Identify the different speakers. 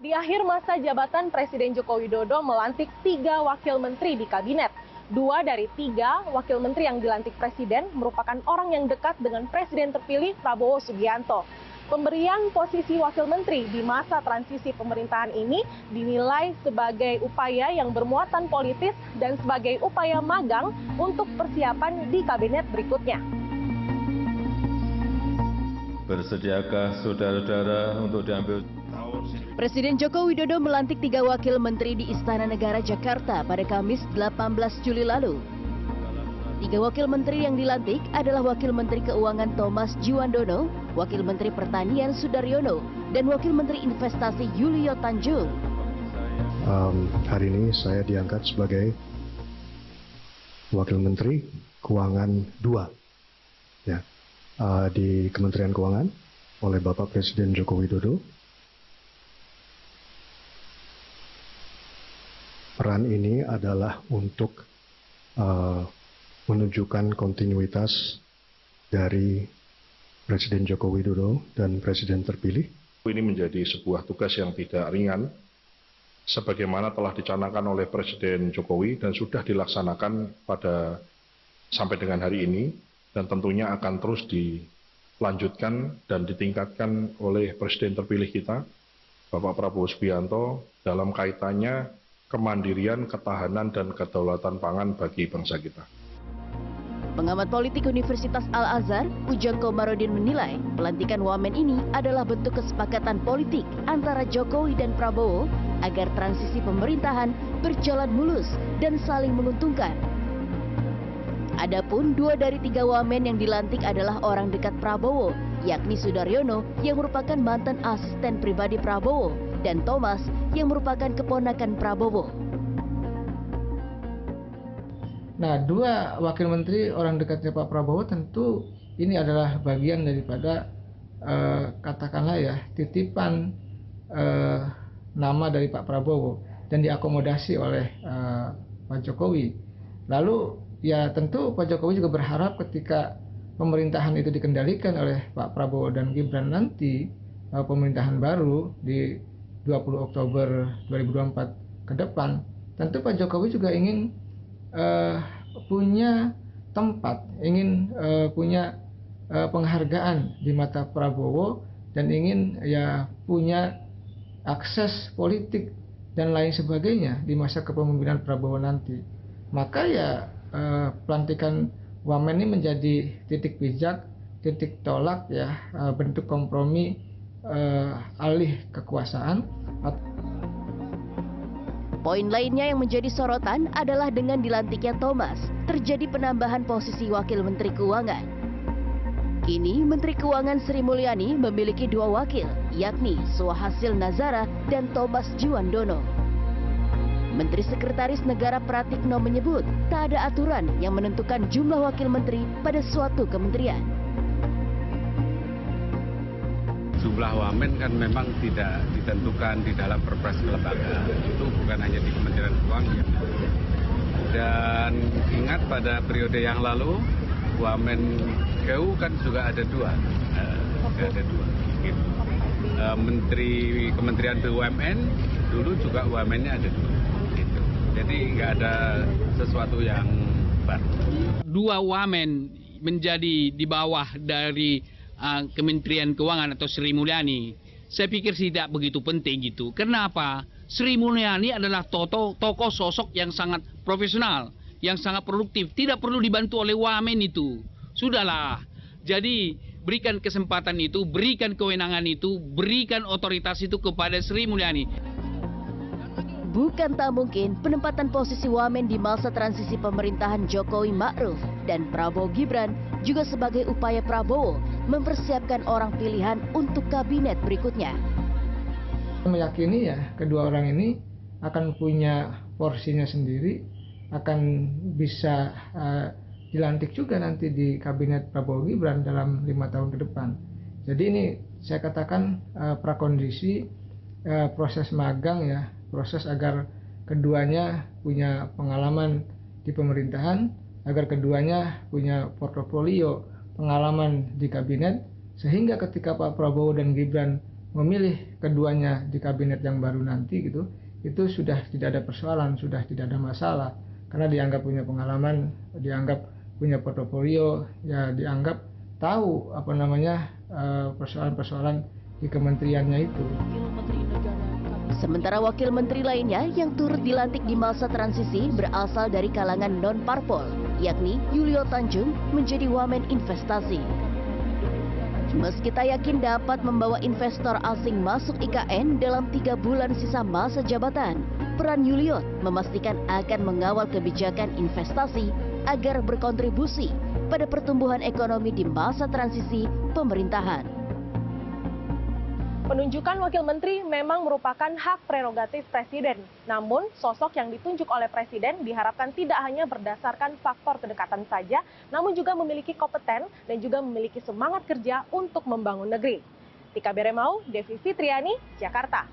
Speaker 1: Di akhir masa jabatan, Presiden Joko Widodo melantik 3 wakil menteri di kabinet. 2 dari 3 wakil menteri yang dilantik Presiden merupakan orang yang dekat dengan Presiden terpilih Prabowo Subianto. Pemberian posisi wakil menteri di masa transisi pemerintahan ini dinilai sebagai upaya yang bermuatan politis dan sebagai upaya magang untuk persiapan di kabinet berikutnya.
Speaker 2: Bersediakah saudara-saudara untuk diambil?
Speaker 3: Presiden Joko Widodo melantik 3 wakil menteri di Istana Negara Jakarta pada Kamis 18 Juli lalu. 3 wakil menteri yang dilantik adalah Wakil Menteri Keuangan Thomas Djuwandono, Wakil Menteri Pertanian Sudaryono, dan Wakil Menteri Investasi Yulio Tanjung.
Speaker 4: Hari ini saya diangkat sebagai Wakil Menteri Keuangan 2 ya, di Kementerian Keuangan oleh Bapak Presiden Joko Widodo. Peran ini adalah untuk menunjukkan kontinuitas dari Presiden Joko Widodo dan Presiden terpilih.
Speaker 5: Ini menjadi sebuah tugas yang tidak ringan, sebagaimana telah dicanangkan oleh Presiden Jokowi dan sudah dilaksanakan sampai dengan hari ini, dan tentunya akan terus dilanjutkan dan ditingkatkan oleh Presiden terpilih kita, Bapak Prabowo Subianto, dalam kaitannya kemandirian, ketahanan, dan kedaulatan pangan bagi bangsa kita.
Speaker 3: Pengamat politik Universitas Al-Azhar, Ujang Komarudin menilai pelantikan wamen ini adalah bentuk kesepakatan politik antara Jokowi dan Prabowo agar transisi pemerintahan berjalan mulus dan saling menguntungkan. Adapun 2 dari 3 wamen yang dilantik adalah orang dekat Prabowo, yakni Sudaryono yang merupakan mantan asisten pribadi Prabowo dan Thomas yang merupakan keponakan Prabowo.
Speaker 6: Nah, 2 wakil menteri orang dekatnya Pak Prabowo tentu ini adalah bagian daripada katakanlah ya titipan nama dari Pak Prabowo dan diakomodasi oleh Pak Jokowi. Lalu ya tentu Pak Jokowi juga berharap ketika pemerintahan itu dikendalikan oleh Pak Prabowo dan Gibran nanti, pemerintahan baru di 20 Oktober 2024 ke depan, tentu Pak Jokowi juga ingin punya tempat, ingin punya penghargaan di mata Prabowo dan ingin ya punya akses politik dan lain sebagainya di masa kepemimpinan Prabowo nanti. Maka ya pelantikan wamen ini menjadi titik bijak, titik tolak ya, bentuk kompromi alih kekuasaan.
Speaker 3: Poin lainnya yang menjadi sorotan adalah dengan dilantiknya Thomas, terjadi penambahan posisi Wakil Menteri Keuangan. Kini Menteri Keuangan Sri Mulyani memiliki 2 wakil, yakni Swahasil Nazara dan Thomas Djuwandono. Menteri Sekretaris Negara Pratikno menyebut tak ada aturan yang menentukan jumlah wakil menteri pada suatu kementerian.
Speaker 7: Jumlah wamen kan memang tidak ditentukan di dalam perpres kelembagaan, itu bukan hanya di Kementerian Keuangan. Dan ingat pada periode yang lalu wamen KU kan juga ada 2, Gitu. Menteri Kementerian BUMN dulu juga wamennya ada 2. Gitu. Jadi nggak ada sesuatu yang baru.
Speaker 8: 2 wamen menjadi di bawah dari Kementerian Keuangan atau Sri Mulyani, saya pikir tidak begitu penting gitu. Kenapa? Sri Mulyani adalah tokoh sosok yang sangat profesional, yang sangat produktif, tidak perlu dibantu oleh wamen itu. Sudahlah. Jadi berikan kesempatan itu, berikan kewenangan itu, berikan otoritas itu kepada Sri Mulyani.
Speaker 3: Bukan tak mungkin penempatan posisi wamen di masa transisi pemerintahan Jokowi Ma'ruf dan Prabowo Gibran juga sebagai upaya Prabowo mempersiapkan orang pilihan untuk kabinet berikutnya.
Speaker 6: Meyakini ya kedua orang ini akan punya porsinya sendiri, akan bisa dilantik juga nanti di kabinet Prabowo Gibran dalam 5 tahun ke depan. Jadi ini saya katakan prakondisi proses magang ya, proses agar keduanya punya pengalaman di pemerintahan, agar keduanya punya portofolio pengalaman di kabinet, sehingga ketika Pak Prabowo dan Gibran memilih keduanya di kabinet yang baru nanti gitu, itu sudah tidak ada persoalan, sudah tidak ada masalah, karena dianggap punya pengalaman, dianggap punya portofolio, ya dianggap tahu persoalan-persoalan di kementeriannya itu.
Speaker 3: Sementara wakil menteri lainnya yang turut dilantik di masa transisi berasal dari kalangan non-parpol, yakni Yulio Tanjung menjadi wamen investasi. Meski tak yakin dapat membawa investor asing masuk IKN dalam 3 bulan sisa masa jabatan, peran Yulio memastikan akan mengawal kebijakan investasi agar berkontribusi pada pertumbuhan ekonomi di masa transisi pemerintahan.
Speaker 1: Penunjukan wakil menteri memang merupakan hak prerogatif presiden. Namun, sosok yang ditunjuk oleh presiden diharapkan tidak hanya berdasarkan faktor kedekatan saja, namun juga memiliki kompeten dan juga memiliki semangat kerja untuk membangun negeri. Tika Beremau, Devi Fitriani, Jakarta.